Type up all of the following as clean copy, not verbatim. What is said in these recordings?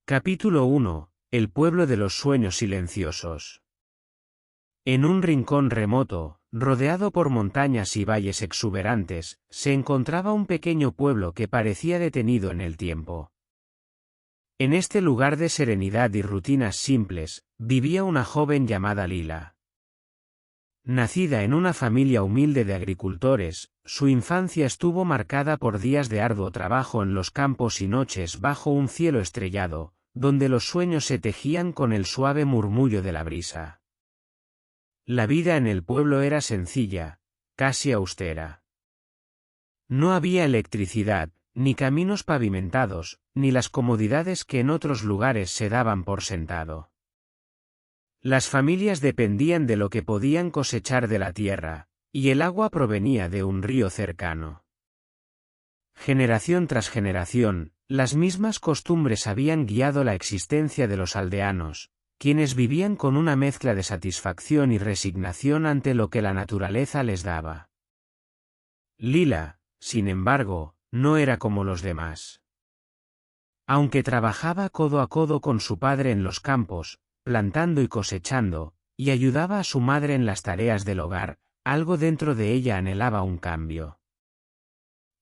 Capítulo 1. El pueblo de los sueños silenciosos. En un rincón remoto, rodeado por montañas y valles exuberantes, se encontraba un pequeño pueblo que parecía detenido en el tiempo. En este lugar de serenidad y rutinas simples, vivía una joven llamada Lila. Nacida en una familia humilde de agricultores, su infancia estuvo marcada por días de arduo trabajo en los campos y noches bajo un cielo estrellado, donde los sueños se tejían con el suave murmullo de la brisa. La vida en el pueblo era sencilla, casi austera. No había electricidad, ni caminos pavimentados, ni las comodidades que en otros lugares se daban por sentado. Las familias dependían de lo que podían cosechar de la tierra, y el agua provenía de un río cercano. Generación tras generación, las mismas costumbres habían guiado la existencia de los aldeanos, quienes vivían con una mezcla de satisfacción y resignación ante lo que la naturaleza les daba. Lila, sin embargo, no era como los demás. Aunque trabajaba codo a codo con su padre en los campos, plantando y cosechando, y ayudaba a su madre en las tareas del hogar, algo dentro de ella anhelaba un cambio.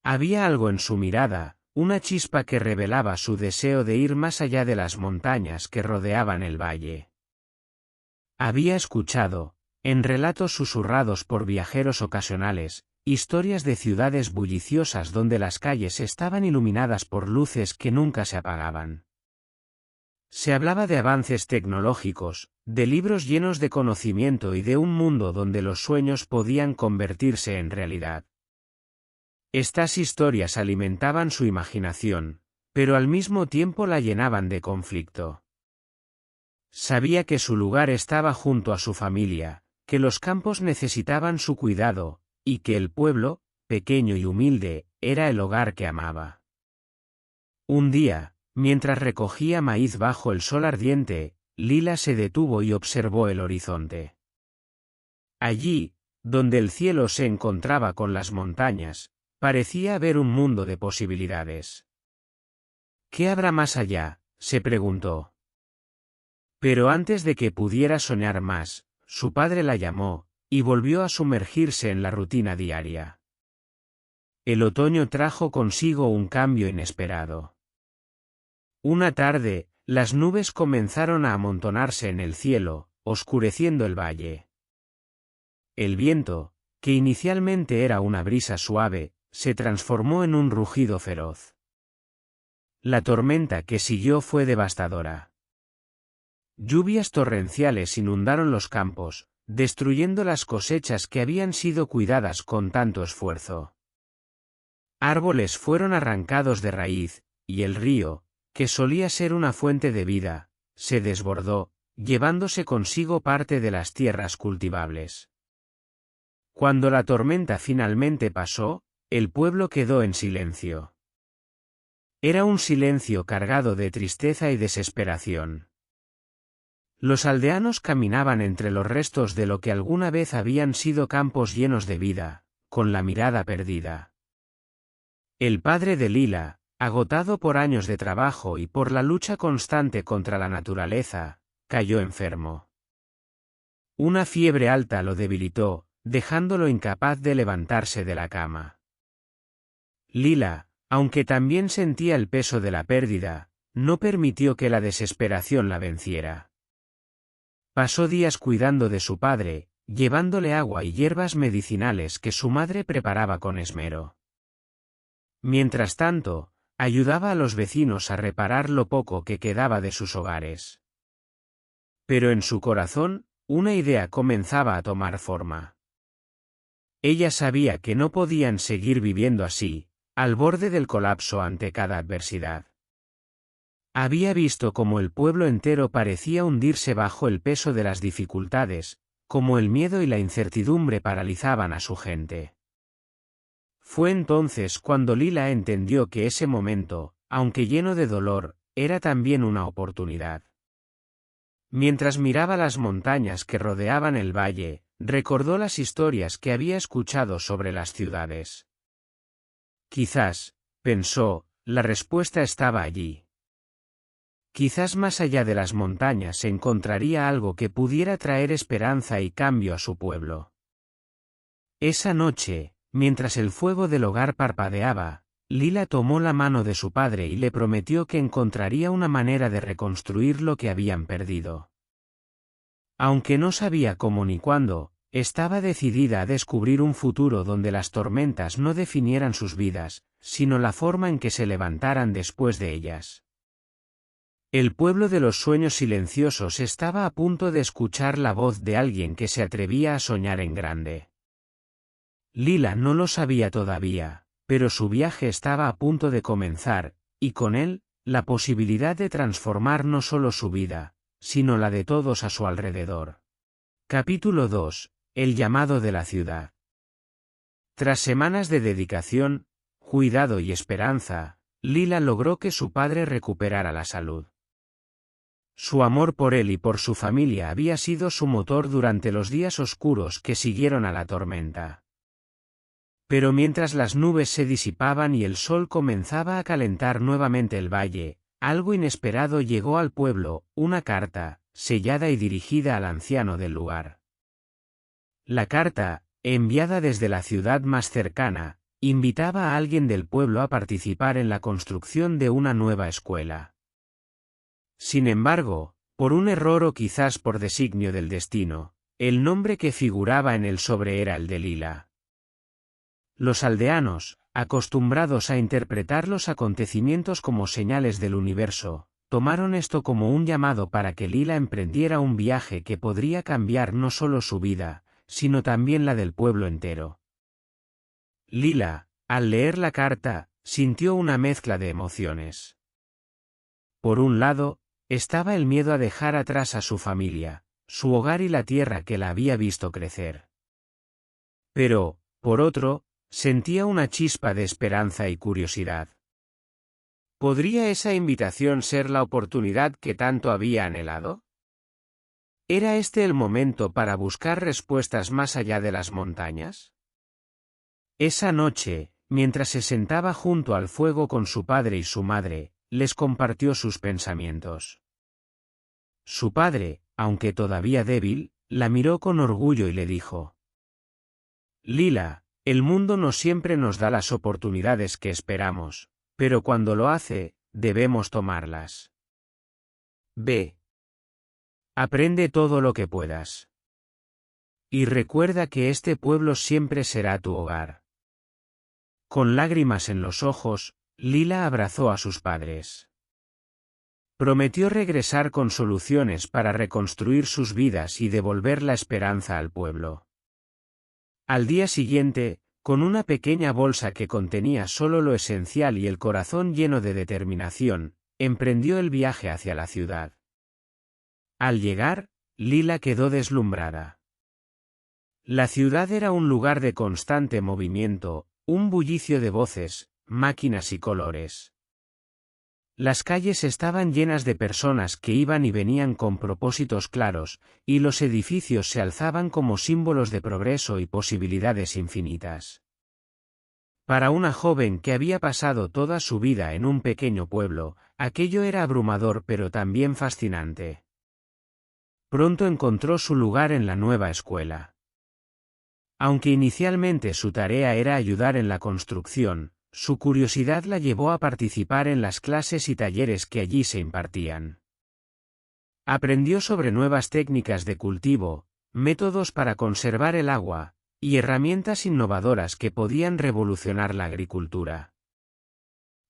Había algo en su mirada, una chispa que revelaba su deseo de ir más allá de las montañas que rodeaban el valle. Había escuchado, en relatos susurrados por viajeros ocasionales, historias de ciudades bulliciosas donde las calles estaban iluminadas por luces que nunca se apagaban. Se hablaba de avances tecnológicos, de libros llenos de conocimiento y de un mundo donde los sueños podían convertirse en realidad. Estas historias alimentaban su imaginación, pero al mismo tiempo la llenaban de conflicto. Sabía que su lugar estaba junto a su familia, que los campos necesitaban su cuidado, y que el pueblo, pequeño y humilde, era el hogar que amaba. Un día, mientras recogía maíz bajo el sol ardiente, Lila se detuvo y observó el horizonte. Allí, donde el cielo se encontraba con las montañas, parecía haber un mundo de posibilidades. ¿Qué habrá más allá?, se preguntó. Pero antes de que pudiera soñar más, su padre la llamó, y volvió a sumergirse en la rutina diaria. El otoño trajo consigo un cambio inesperado. Una tarde, las nubes comenzaron a amontonarse en el cielo, oscureciendo el valle. El viento, que inicialmente era una brisa suave, se transformó en un rugido feroz. La tormenta que siguió fue devastadora. Lluvias torrenciales inundaron los campos, destruyendo las cosechas que habían sido cuidadas con tanto esfuerzo. Árboles fueron arrancados de raíz, y el río, que solía ser una fuente de vida, se desbordó, llevándose consigo parte de las tierras cultivables. Cuando la tormenta finalmente pasó, el pueblo quedó en silencio. Era un silencio cargado de tristeza y desesperación. Los aldeanos caminaban entre los restos de lo que alguna vez habían sido campos llenos de vida, con la mirada perdida. El padre de Lila, agotado por años de trabajo y por la lucha constante contra la naturaleza, cayó enfermo. Una fiebre alta lo debilitó, dejándolo incapaz de levantarse de la cama. Lila, aunque también sentía el peso de la pérdida, no permitió que la desesperación la venciera. Pasó días cuidando de su padre, llevándole agua y hierbas medicinales que su madre preparaba con esmero. Mientras tanto, ayudaba a los vecinos a reparar lo poco que quedaba de sus hogares. Pero en su corazón, una idea comenzaba a tomar forma. Ella sabía que no podían seguir viviendo así, al borde del colapso ante cada adversidad. Había visto cómo el pueblo entero parecía hundirse bajo el peso de las dificultades, cómo el miedo y la incertidumbre paralizaban a su gente. Fue entonces cuando Lila entendió que ese momento, aunque lleno de dolor, era también una oportunidad. Mientras miraba las montañas que rodeaban el valle, recordó las historias que había escuchado sobre las ciudades. Quizás, pensó, la respuesta estaba allí. quizás más allá de las montañas se encontraría algo que pudiera traer esperanza y cambio a su pueblo. Esa noche, mientras el fuego del hogar parpadeaba, Lila tomó la mano de su padre y le prometió que encontraría una manera de reconstruir lo que habían perdido. Aunque no sabía cómo ni cuándo, estaba decidida a descubrir un futuro donde las tormentas no definieran sus vidas, sino la forma en que se levantaran después de ellas. El pueblo de los sueños silenciosos estaba a punto de escuchar la voz de alguien que se atrevía a soñar en grande. Lila no lo sabía todavía, pero su viaje estaba a punto de comenzar, y con él, la posibilidad de transformar no solo su vida, sino la de todos a su alrededor. Capítulo 2. El llamado de la ciudad. Tras semanas de dedicación, cuidado y esperanza, Lila logró que su padre recuperara la salud. Su amor por él y por su familia había sido su motor durante los días oscuros que siguieron a la tormenta. Pero mientras las nubes se disipaban y el sol comenzaba a calentar nuevamente el valle, algo inesperado llegó al pueblo, una carta, sellada y dirigida al anciano del lugar. La carta, enviada desde la ciudad más cercana, invitaba a alguien del pueblo a participar en la construcción de una nueva escuela. Sin embargo, por un error o quizás por designio del destino, el nombre que figuraba en el sobre era el de Lila. Los aldeanos, acostumbrados a interpretar los acontecimientos como señales del universo, tomaron esto como un llamado para que Lila emprendiera un viaje que podría cambiar no solo su vida, sino también la del pueblo entero. Lila, al leer la carta, sintió una mezcla de emociones. Por un lado, estaba el miedo a dejar atrás a su familia, su hogar y la tierra que la había visto crecer. Pero, por otro, sentía una chispa de esperanza y curiosidad. ¿Podría esa invitación ser la oportunidad que tanto había anhelado? ¿Era este el momento para buscar respuestas más allá de las montañas? Esa noche, mientras se sentaba junto al fuego con su padre y su madre, les compartió sus pensamientos. Su padre, aunque todavía débil, la miró con orgullo y le dijo: Lila, el mundo no siempre nos da las oportunidades que esperamos, pero cuando lo hace, debemos tomarlas. Ve. Aprende todo lo que puedas. Y recuerda que este pueblo siempre será tu hogar. Con lágrimas en los ojos, Lila abrazó a sus padres. Prometió regresar con soluciones para reconstruir sus vidas y devolver la esperanza al pueblo. Al día siguiente, con una pequeña bolsa que contenía solo lo esencial y el corazón lleno de determinación, emprendió el viaje hacia la ciudad. Al llegar, Lila quedó deslumbrada. La ciudad era un lugar de constante movimiento, un bullicio de voces, máquinas y colores. Las calles estaban llenas de personas que iban y venían con propósitos claros, y los edificios se alzaban como símbolos de progreso y posibilidades infinitas. Para una joven que había pasado toda su vida en un pequeño pueblo, aquello era abrumador pero también fascinante. Pronto encontró su lugar en la nueva escuela. Aunque inicialmente su tarea era ayudar en la construcción, su curiosidad la llevó a participar en las clases y talleres que allí se impartían. Aprendió sobre nuevas técnicas de cultivo, métodos para conservar el agua, y herramientas innovadoras que podían revolucionar la agricultura.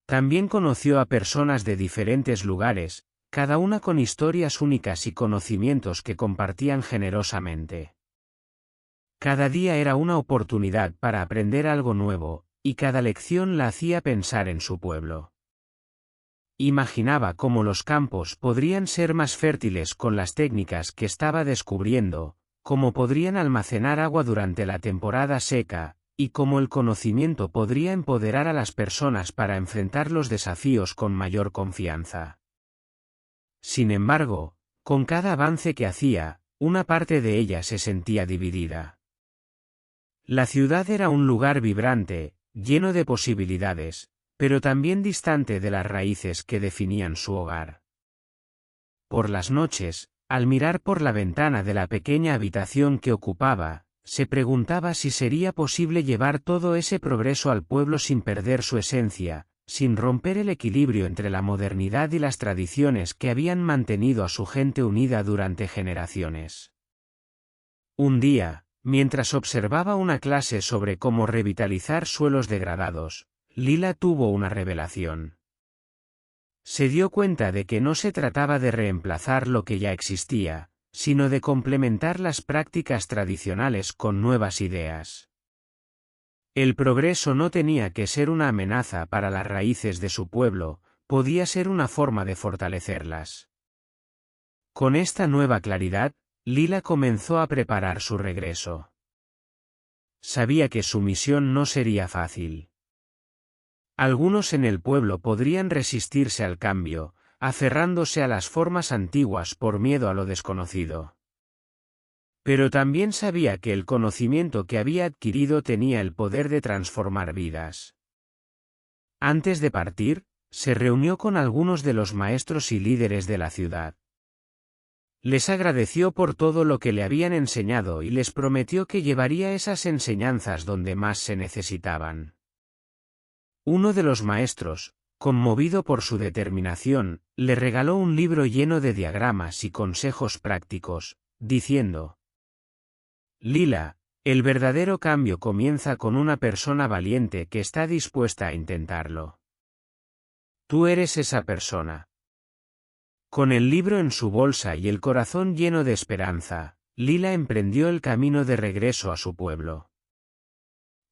También conoció a personas de diferentes lugares, cada una con historias únicas y conocimientos que compartían generosamente. Cada día era una oportunidad para aprender algo nuevo, y cada lección la hacía pensar en su pueblo. Imaginaba cómo los campos podrían ser más fértiles con las técnicas que estaba descubriendo, cómo podrían almacenar agua durante la temporada seca, y cómo el conocimiento podría empoderar a las personas para enfrentar los desafíos con mayor confianza. Sin embargo, con cada avance que hacía, una parte de ella se sentía dividida. La ciudad era un lugar vibrante, lleno de posibilidades, pero también distante de las raíces que definían su hogar. Por las noches, al mirar por la ventana de la pequeña habitación que ocupaba, se preguntaba si sería posible llevar todo ese progreso al pueblo sin perder su esencia, sin romper el equilibrio entre la modernidad y las tradiciones que habían mantenido a su gente unida durante generaciones. Un día, mientras observaba una clase sobre cómo revitalizar suelos degradados, Lila tuvo una revelación. Se dio cuenta de que no se trataba de reemplazar lo que ya existía, sino de complementar las prácticas tradicionales con nuevas ideas. El progreso no tenía que ser una amenaza para las raíces de su pueblo, podía ser una forma de fortalecerlas. Con esta nueva claridad, Lila comenzó a preparar su regreso. Sabía que su misión no sería fácil. Algunos en el pueblo podrían resistirse al cambio, aferrándose a las formas antiguas por miedo a lo desconocido. Pero también sabía que el conocimiento que había adquirido tenía el poder de transformar vidas. Antes de partir, se reunió con algunos de los maestros y líderes de la ciudad. Les agradeció por todo lo que le habían enseñado y les prometió que llevaría esas enseñanzas donde más se necesitaban. Uno de los maestros, conmovido por su determinación, le regaló un libro lleno de diagramas y consejos prácticos, diciendo: Lila, el verdadero cambio comienza con una persona valiente que está dispuesta a intentarlo. Tú eres esa persona. Con el libro en su bolsa y el corazón lleno de esperanza, Lila emprendió el camino de regreso a su pueblo.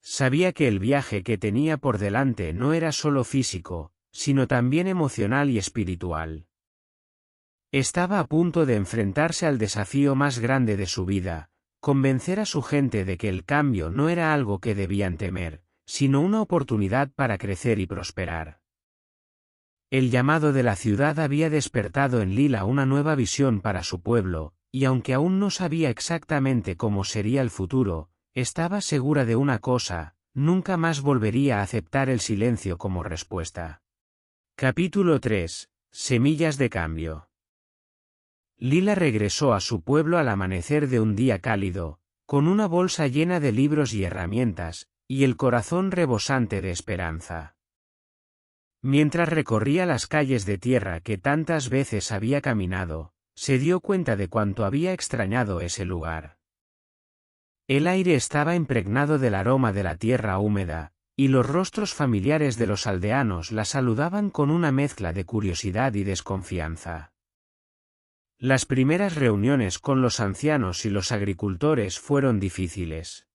Sabía que el viaje que tenía por delante no era solo físico, sino también emocional y espiritual. Estaba a punto de enfrentarse al desafío más grande de su vida, convencer a su gente de que el cambio no era algo que debían temer, sino una oportunidad para crecer y prosperar. El llamado de la ciudad había despertado en Lila una nueva visión para su pueblo, y aunque aún no sabía exactamente cómo sería el futuro, estaba segura de una cosa: nunca más volvería a aceptar el silencio como respuesta. Capítulo 3. Semillas de cambio. Lila regresó a su pueblo al amanecer de un día cálido, con una bolsa llena de libros y herramientas, y el corazón rebosante de esperanza. Mientras recorría las calles de tierra que tantas veces había caminado, se dio cuenta de cuánto había extrañado ese lugar. El aire estaba impregnado del aroma de la tierra húmeda, y los rostros familiares de los aldeanos la saludaban con una mezcla de curiosidad y desconfianza. Las primeras reuniones con los ancianos y los agricultores fueron difíciles.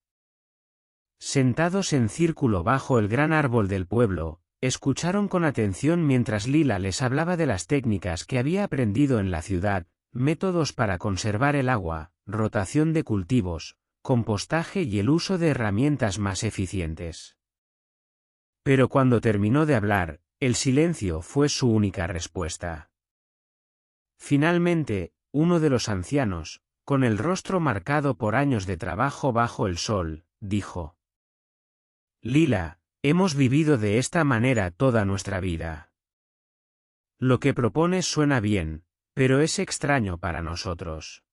Sentados en círculo bajo el gran árbol del pueblo, escucharon con atención mientras Lila les hablaba de las técnicas que había aprendido en la ciudad, métodos para conservar el agua, rotación de cultivos, compostaje y el uso de herramientas más eficientes. Pero cuando terminó de hablar, el silencio fue su única respuesta. Finalmente, uno de los ancianos, con el rostro marcado por años de trabajo bajo el sol, dijo: Lila, hemos vivido de esta manera toda nuestra vida. Lo que propones suena bien, pero es extraño para nosotros.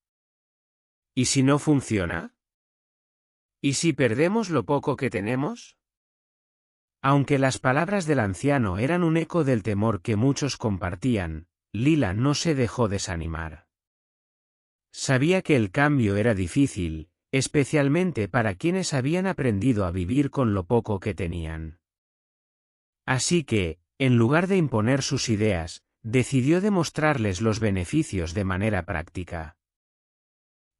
¿Y si no funciona? ¿Y si perdemos lo poco que tenemos? Aunque las palabras del anciano eran un eco del temor que muchos compartían, Lila no se dejó desanimar. Sabía que el cambio era difícil, especialmente para quienes habían aprendido a vivir con lo poco que tenían. Así que, en lugar de imponer sus ideas, decidió demostrarles los beneficios de manera práctica.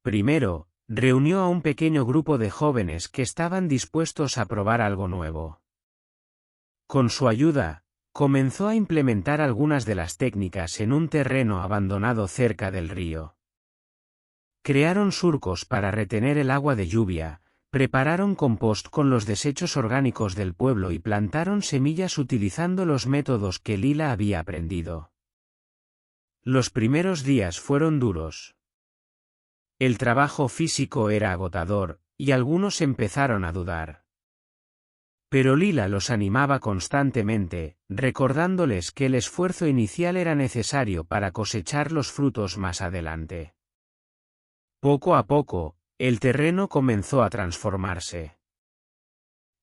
Primero, reunió a un pequeño grupo de jóvenes que estaban dispuestos a probar algo nuevo. Con su ayuda, comenzó a implementar algunas de las técnicas en un terreno abandonado cerca del río. Crearon surcos para retener el agua de lluvia, prepararon compost con los desechos orgánicos del pueblo y plantaron semillas utilizando los métodos que Lila había aprendido. Los primeros días fueron duros. El trabajo físico era agotador, y algunos empezaron a dudar. Pero Lila los animaba constantemente, recordándoles que el esfuerzo inicial era necesario para cosechar los frutos más adelante. Poco a poco, el terreno comenzó a transformarse.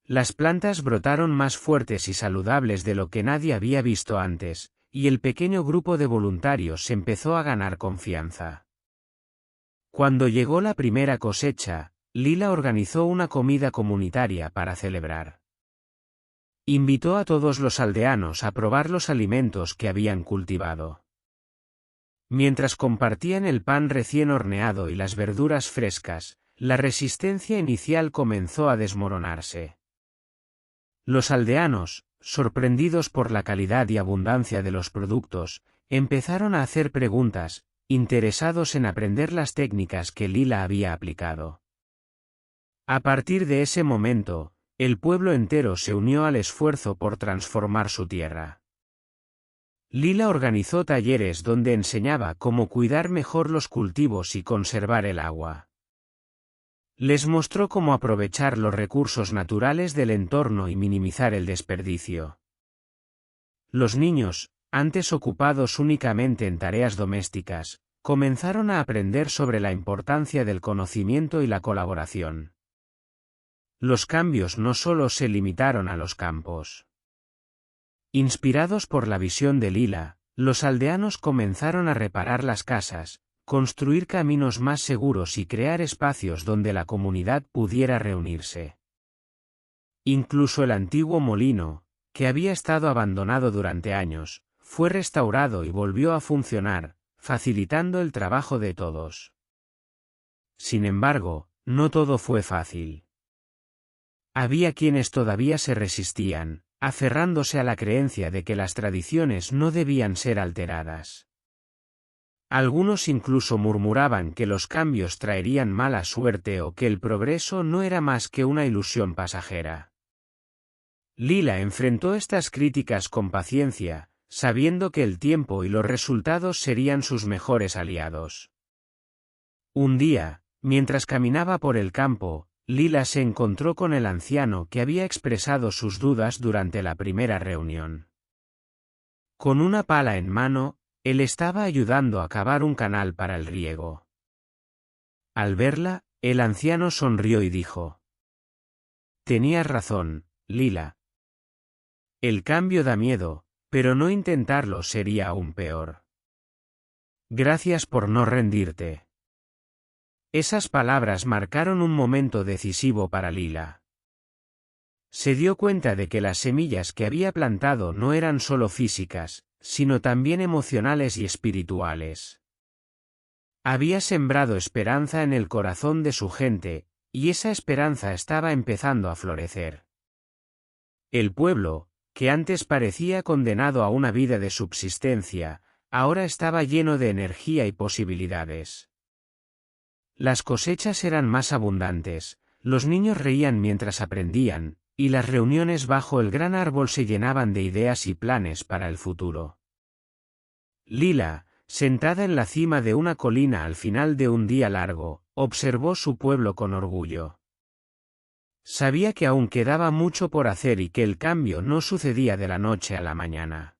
Las plantas brotaron más fuertes y saludables de lo que nadie había visto antes, y el pequeño grupo de voluntarios empezó a ganar confianza. Cuando llegó la primera cosecha, Lila organizó una comida comunitaria para celebrar. Invitó a todos los aldeanos a probar los alimentos que habían cultivado. Mientras compartían el pan recién horneado y las verduras frescas, la resistencia inicial comenzó a desmoronarse. Los aldeanos, sorprendidos por la calidad y abundancia de los productos, empezaron a hacer preguntas, interesados en aprender las técnicas que Lila había aplicado. A partir de ese momento, el pueblo entero se unió al esfuerzo por transformar su tierra. Lila organizó talleres donde enseñaba cómo cuidar mejor los cultivos y conservar el agua. Les mostró cómo aprovechar los recursos naturales del entorno y minimizar el desperdicio. Los niños, antes ocupados únicamente en tareas domésticas, comenzaron a aprender sobre la importancia del conocimiento y la colaboración. Los cambios no solo se limitaron a los campos. Inspirados por la visión de Lila, los aldeanos comenzaron a reparar las casas, construir caminos más seguros y crear espacios donde la comunidad pudiera reunirse. Incluso el antiguo molino, que había estado abandonado durante años, fue restaurado y volvió a funcionar, facilitando el trabajo de todos. Sin embargo, no todo fue fácil. Había quienes todavía se resistían, aferrándose a la creencia de que las tradiciones no debían ser alteradas. Algunos incluso murmuraban que los cambios traerían mala suerte o que el progreso no era más que una ilusión pasajera. Lila enfrentó estas críticas con paciencia, sabiendo que el tiempo y los resultados serían sus mejores aliados. Un día, mientras caminaba por el campo, Lila se encontró con el anciano que había expresado sus dudas durante la primera reunión. Con una pala en mano, él estaba ayudando a cavar un canal para el riego. Al verla, el anciano sonrió y dijo: «Tenías razón, Lila. El cambio da miedo, pero no intentarlo sería aún peor. Gracias por no rendirte». Esas palabras marcaron un momento decisivo para Lila. Se dio cuenta de que las semillas que había plantado no eran solo físicas, sino también emocionales y espirituales. Había sembrado esperanza en el corazón de su gente, y esa esperanza estaba empezando a florecer. El pueblo, que antes parecía condenado a una vida de subsistencia, ahora estaba lleno de energía y posibilidades. Las cosechas eran más abundantes, los niños reían mientras aprendían, y las reuniones bajo el gran árbol se llenaban de ideas y planes para el futuro. Lila, sentada en la cima de una colina al final de un día largo, observó su pueblo con orgullo. Sabía que aún quedaba mucho por hacer y que el cambio no sucedía de la noche a la mañana.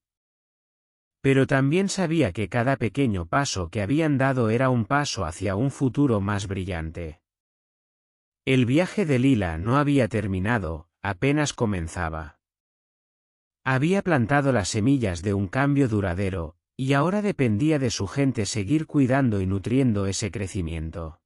Pero también sabía que cada pequeño paso que habían dado era un paso hacia un futuro más brillante. El viaje de Lila no había terminado, apenas comenzaba. Había plantado las semillas de un cambio duradero, y ahora dependía de su gente seguir cuidando y nutriendo ese crecimiento.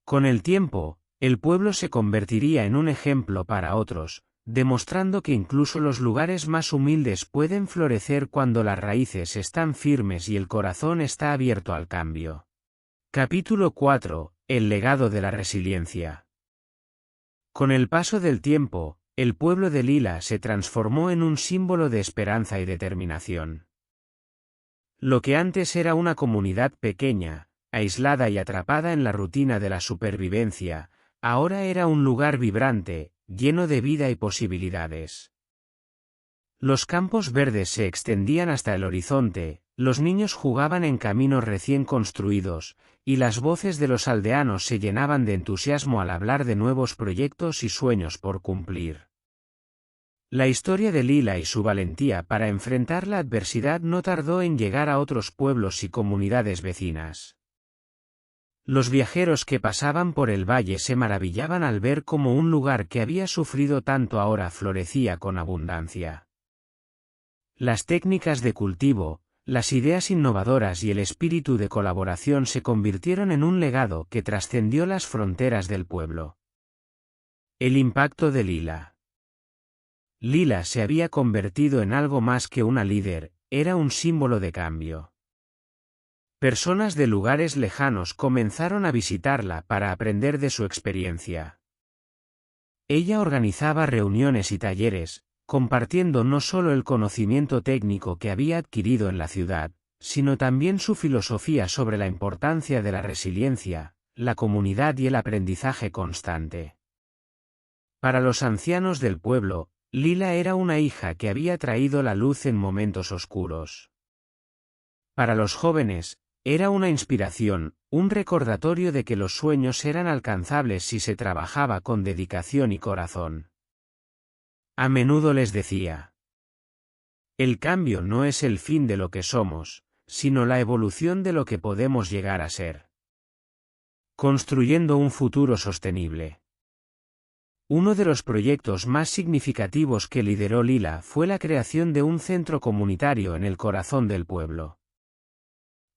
Con el tiempo, el pueblo se convertiría en un ejemplo para otros, demostrando que incluso los lugares más humildes pueden florecer cuando las raíces están firmes y el corazón está abierto al cambio. Capítulo 4. El legado de la resiliencia. Con el paso del tiempo, el pueblo de Lila se transformó en un símbolo de esperanza y determinación. Lo que antes era una comunidad pequeña, aislada y atrapada en la rutina de la supervivencia, ahora era un lugar vibrante, lleno de vida y posibilidades. Los campos verdes se extendían hasta el horizonte, los niños jugaban en caminos recién construidos, y las voces de los aldeanos se llenaban de entusiasmo al hablar de nuevos proyectos y sueños por cumplir. La historia de Lila y su valentía para enfrentar la adversidad no tardó en llegar a otros pueblos y comunidades vecinas. Los viajeros que pasaban por el valle se maravillaban al ver cómo un lugar que había sufrido tanto ahora florecía con abundancia. Las técnicas de cultivo, las ideas innovadoras y el espíritu de colaboración se convirtieron en un legado que trascendió las fronteras del pueblo. El impacto de Lila. Lila se había convertido en algo más que una líder, era un símbolo de cambio. Personas de lugares lejanos comenzaron a visitarla para aprender de su experiencia. Ella organizaba reuniones y talleres, compartiendo no solo el conocimiento técnico que había adquirido en la ciudad, sino también su filosofía sobre la importancia de la resiliencia, la comunidad y el aprendizaje constante. Para los ancianos del pueblo, Lila era una hija que había traído la luz en momentos oscuros. Para los jóvenes, era una inspiración, un recordatorio de que los sueños eran alcanzables si se trabajaba con dedicación y corazón. A menudo les decía: el cambio no es el fin de lo que somos, sino la evolución de lo que podemos llegar a ser. Construyendo un futuro sostenible. Uno de los proyectos más significativos que lideró Lila fue la creación de un centro comunitario en el corazón del pueblo.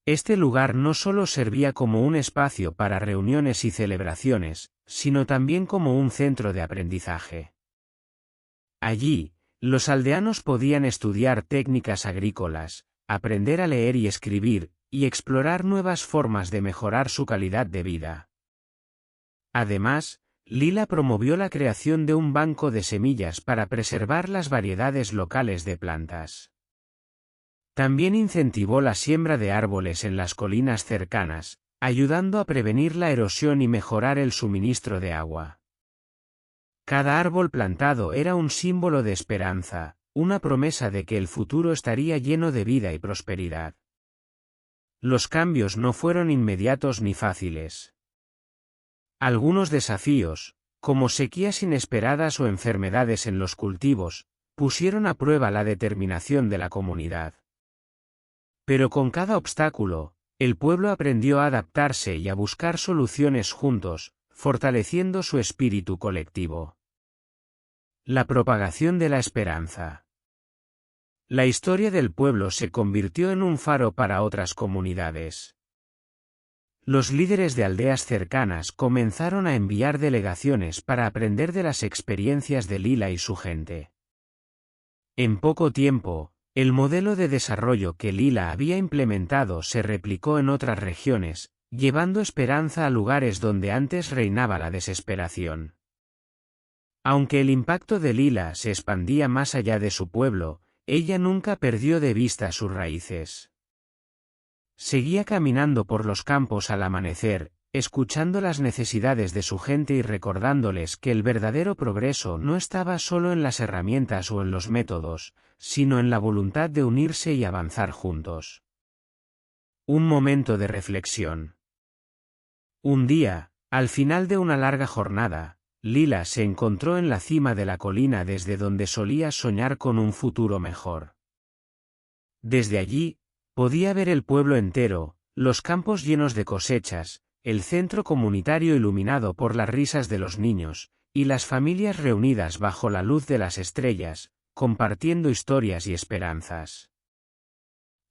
Este lugar no solo servía como un espacio para reuniones y celebraciones, sino también como un centro de aprendizaje. Allí, los aldeanos podían estudiar técnicas agrícolas, aprender a leer y escribir, y explorar nuevas formas de mejorar su calidad de vida. Además, Lila promovió la creación de un banco de semillas para preservar las variedades locales de plantas. También incentivó la siembra de árboles en las colinas cercanas, ayudando a prevenir la erosión y mejorar el suministro de agua. Cada árbol plantado era un símbolo de esperanza, una promesa de que el futuro estaría lleno de vida y prosperidad. Los cambios no fueron inmediatos ni fáciles. Algunos desafíos, como sequías inesperadas o enfermedades en los cultivos, pusieron a prueba la determinación de la comunidad. Pero con cada obstáculo, el pueblo aprendió a adaptarse y a buscar soluciones juntos, fortaleciendo su espíritu colectivo. La propagación de la esperanza. La historia del pueblo se convirtió en un faro para otras comunidades. Los líderes de aldeas cercanas comenzaron a enviar delegaciones para aprender de las experiencias de Lila y su gente. En poco tiempo, el modelo de desarrollo que Lila había implementado se replicó en otras regiones, llevando esperanza a lugares donde antes reinaba la desesperación. Aunque el impacto de Lila se expandía más allá de su pueblo, ella nunca perdió de vista sus raíces. Seguía caminando por los campos al amanecer, escuchando las necesidades de su gente y recordándoles que el verdadero progreso no estaba solo en las herramientas o en los métodos, sino en la voluntad de unirse y avanzar juntos. Un momento de reflexión. Un día, al final de una larga jornada, Lila se encontró en la cima de la colina desde donde solía soñar con un futuro mejor. Desde allí, podía ver el pueblo entero, los campos llenos de cosechas, el centro comunitario iluminado por las risas de los niños, y las familias reunidas bajo la luz de las estrellas, compartiendo historias y esperanzas.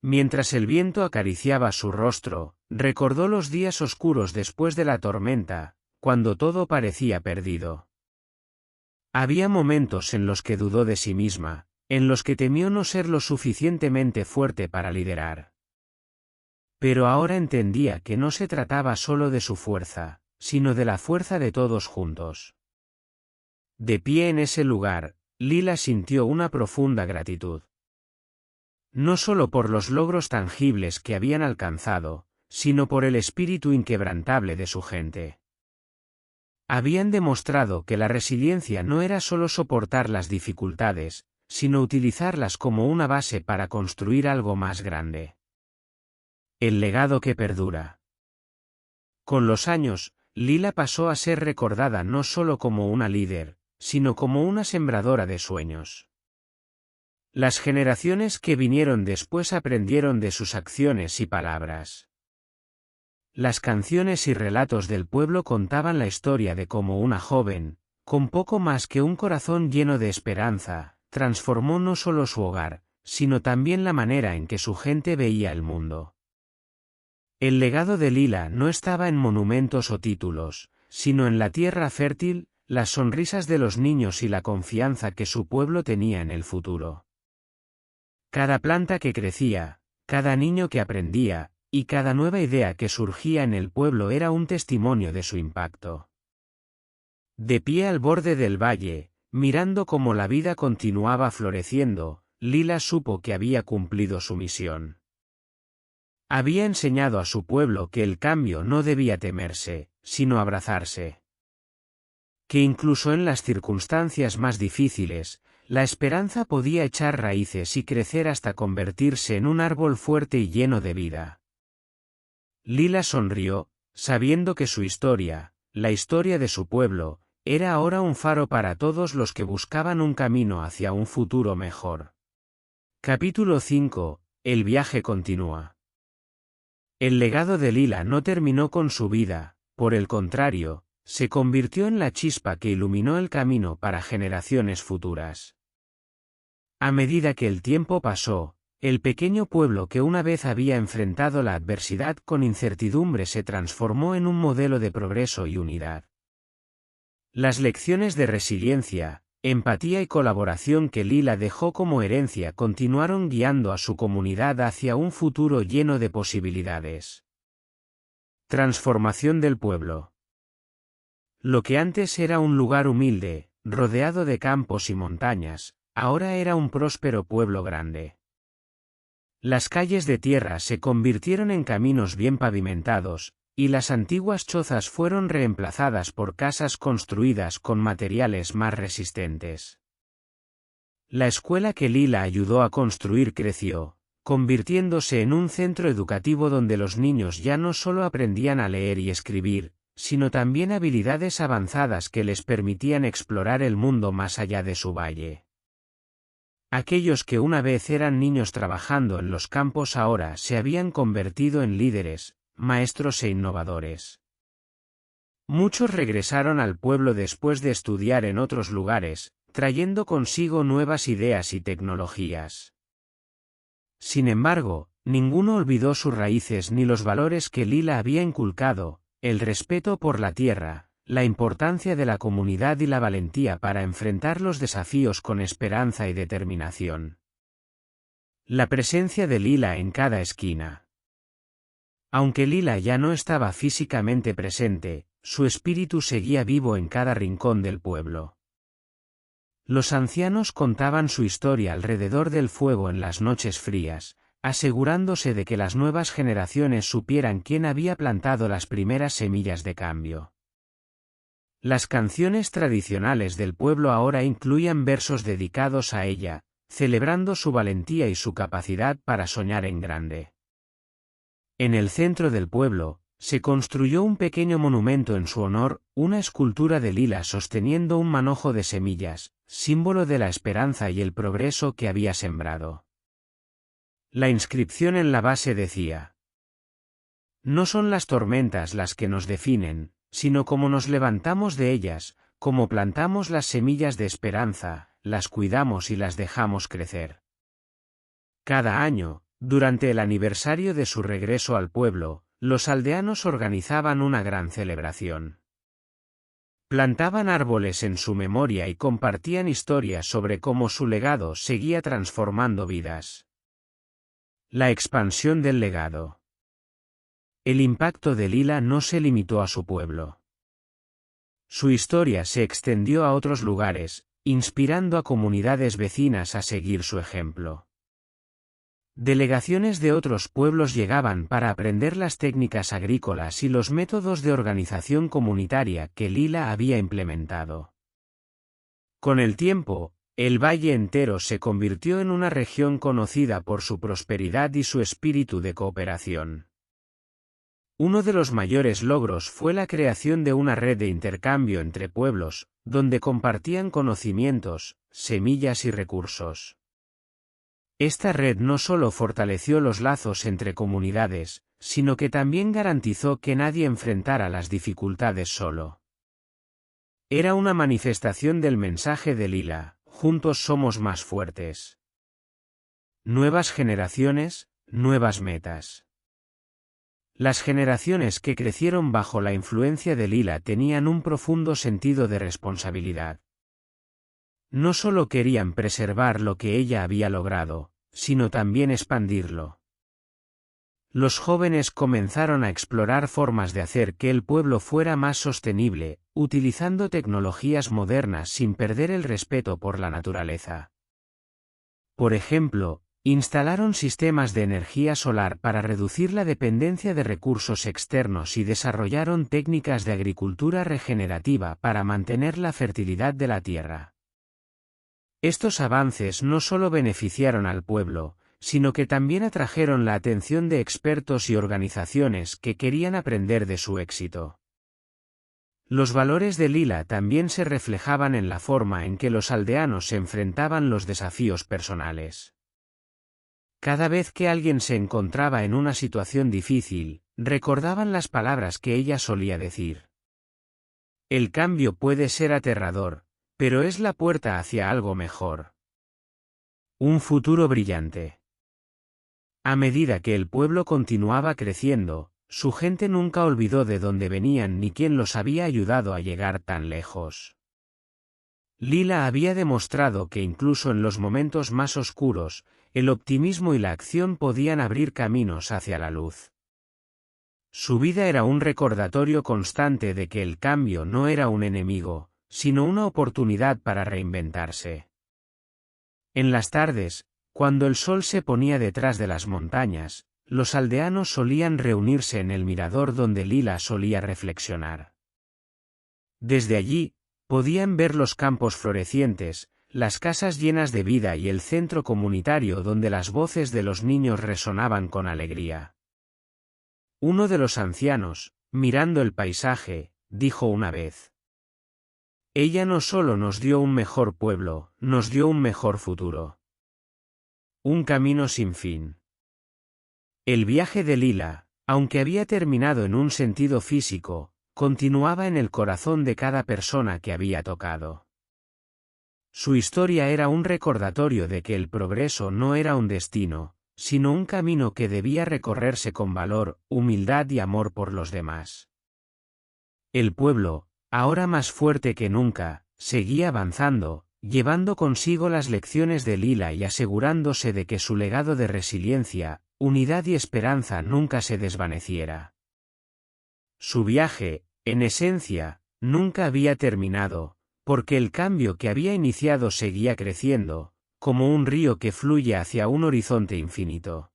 Mientras el viento acariciaba su rostro, recordó los días oscuros después de la tormenta, cuando todo parecía perdido. Había momentos en los que dudó de sí misma, en los que temió no ser lo suficientemente fuerte para liderar. Pero ahora entendía que no se trataba solo de su fuerza, sino de la fuerza de todos juntos. De pie en ese lugar, Lila sintió una profunda gratitud. No solo por los logros tangibles que habían alcanzado, sino por el espíritu inquebrantable de su gente. Habían demostrado que la resiliencia no era solo soportar las dificultades, sino utilizarlas como una base para construir algo más grande. El legado que perdura. Con los años, Lila pasó a ser recordada no solo como una líder, sino como una sembradora de sueños. Las generaciones que vinieron después aprendieron de sus acciones y palabras. Las canciones y relatos del pueblo contaban la historia de cómo una joven, con poco más que un corazón lleno de esperanza, transformó no solo su hogar, sino también la manera en que su gente veía el mundo. El legado de Lila no estaba en monumentos o títulos, sino en la tierra fértil, las sonrisas de los niños y la confianza que su pueblo tenía en el futuro. Cada planta que crecía, cada niño que aprendía, y cada nueva idea que surgía en el pueblo era un testimonio de su impacto. De pie al borde del valle, mirando cómo la vida continuaba floreciendo, Lila supo que había cumplido su misión. Había enseñado a su pueblo que el cambio no debía temerse, sino abrazarse. Que incluso en las circunstancias más difíciles, la esperanza podía echar raíces y crecer hasta convertirse en un árbol fuerte y lleno de vida. Lila sonrió, sabiendo que su historia, la historia de su pueblo, era ahora un faro para todos los que buscaban un camino hacia un futuro mejor. Capítulo 5. El viaje continúa. El legado de Lila no terminó con su vida, por el contrario, se convirtió en la chispa que iluminó el camino para generaciones futuras. A medida que el tiempo pasó, el pequeño pueblo que una vez había enfrentado la adversidad con incertidumbre se transformó en un modelo de progreso y unidad. Las lecciones de resiliencia, empatía y colaboración que Lila dejó como herencia continuaron guiando a su comunidad hacia un futuro lleno de posibilidades. Transformación del pueblo. Lo que antes era un lugar humilde, rodeado de campos y montañas, ahora era un próspero pueblo grande. Las calles de tierra se convirtieron en caminos bien pavimentados, y las antiguas chozas fueron reemplazadas por casas construidas con materiales más resistentes. La escuela que Lila ayudó a construir creció, convirtiéndose en un centro educativo donde los niños ya no solo aprendían a leer y escribir, sino también habilidades avanzadas que les permitían explorar el mundo más allá de su valle. Aquellos que una vez eran niños trabajando en los campos ahora se habían convertido en líderes, maestros e innovadores. Muchos regresaron al pueblo después de estudiar en otros lugares, trayendo consigo nuevas ideas y tecnologías. Sin embargo, ninguno olvidó sus raíces ni los valores que Lila había inculcado, el respeto por la tierra, la importancia de la comunidad y la valentía para enfrentar los desafíos con esperanza y determinación. La presencia de Lila en cada esquina. Aunque Lila ya no estaba físicamente presente, su espíritu seguía vivo en cada rincón del pueblo. Los ancianos contaban su historia alrededor del fuego en las noches frías, asegurándose de que las nuevas generaciones supieran quién había plantado las primeras semillas de cambio. Las canciones tradicionales del pueblo ahora incluían versos dedicados a ella, celebrando su valentía y su capacidad para soñar en grande. En el centro del pueblo, se construyó un pequeño monumento en su honor, una escultura de Lila sosteniendo un manojo de semillas, símbolo de la esperanza y el progreso que había sembrado. La inscripción en la base decía: "No son las tormentas las que nos definen, sino cómo nos levantamos de ellas, cómo plantamos las semillas de esperanza, las cuidamos y las dejamos crecer". Cada año, durante el aniversario de su regreso al pueblo, los aldeanos organizaban una gran celebración. Plantaban árboles en su memoria y compartían historias sobre cómo su legado seguía transformando vidas. La expansión del legado. El impacto de Lila no se limitó a su pueblo. Su historia se extendió a otros lugares, inspirando a comunidades vecinas a seguir su ejemplo. Delegaciones de otros pueblos llegaban para aprender las técnicas agrícolas y los métodos de organización comunitaria que Lila había implementado. Con el tiempo, el valle entero se convirtió en una región conocida por su prosperidad y su espíritu de cooperación. Uno de los mayores logros fue la creación de una red de intercambio entre pueblos, donde compartían conocimientos, semillas y recursos. Esta red no solo fortaleció los lazos entre comunidades, sino que también garantizó que nadie enfrentara las dificultades solo. Era una manifestación del mensaje de Lila: juntos somos más fuertes. Nuevas generaciones, nuevas metas. Las generaciones que crecieron bajo la influencia de Lila tenían un profundo sentido de responsabilidad. No solo querían preservar lo que ella había logrado, sino también expandirlo. Los jóvenes comenzaron a explorar formas de hacer que el pueblo fuera más sostenible, utilizando tecnologías modernas sin perder el respeto por la naturaleza. Por ejemplo, instalaron sistemas de energía solar para reducir la dependencia de recursos externos y desarrollaron técnicas de agricultura regenerativa para mantener la fertilidad de la tierra. Estos avances no solo beneficiaron al pueblo, sino que también atrajeron la atención de expertos y organizaciones que querían aprender de su éxito. Los valores de Lila también se reflejaban en la forma en que los aldeanos se enfrentaban los desafíos personales. Cada vez que alguien se encontraba en una situación difícil, recordaban las palabras que ella solía decir. El cambio puede ser aterrador, pero es la puerta hacia algo mejor. Un futuro brillante. A medida que el pueblo continuaba creciendo, su gente nunca olvidó de dónde venían ni quién los había ayudado a llegar tan lejos. Lila había demostrado que incluso en los momentos más oscuros, el optimismo y la acción podían abrir caminos hacia la luz. Su vida era un recordatorio constante de que el cambio no era un enemigo, sino una oportunidad para reinventarse. En las tardes, cuando el sol se ponía detrás de las montañas, los aldeanos solían reunirse en el mirador donde Lila solía reflexionar. Desde allí, podían ver los campos florecientes, las casas llenas de vida y el centro comunitario donde las voces de los niños resonaban con alegría. Uno de los ancianos, mirando el paisaje, dijo una vez: «Ella no solo nos dio un mejor pueblo, nos dio un mejor futuro. Un camino sin fin». El viaje de Lila, aunque había terminado en un sentido físico, continuaba en el corazón de cada persona que había tocado. Su historia era un recordatorio de que el progreso no era un destino, sino un camino que debía recorrerse con valor, humildad y amor por los demás. El pueblo, ahora más fuerte que nunca, seguía avanzando, llevando consigo las lecciones de Lila y asegurándose de que su legado de resiliencia, unidad y esperanza nunca se desvaneciera. Su viaje, en esencia, nunca había terminado, porque el cambio que había iniciado seguía creciendo, como un río que fluye hacia un horizonte infinito.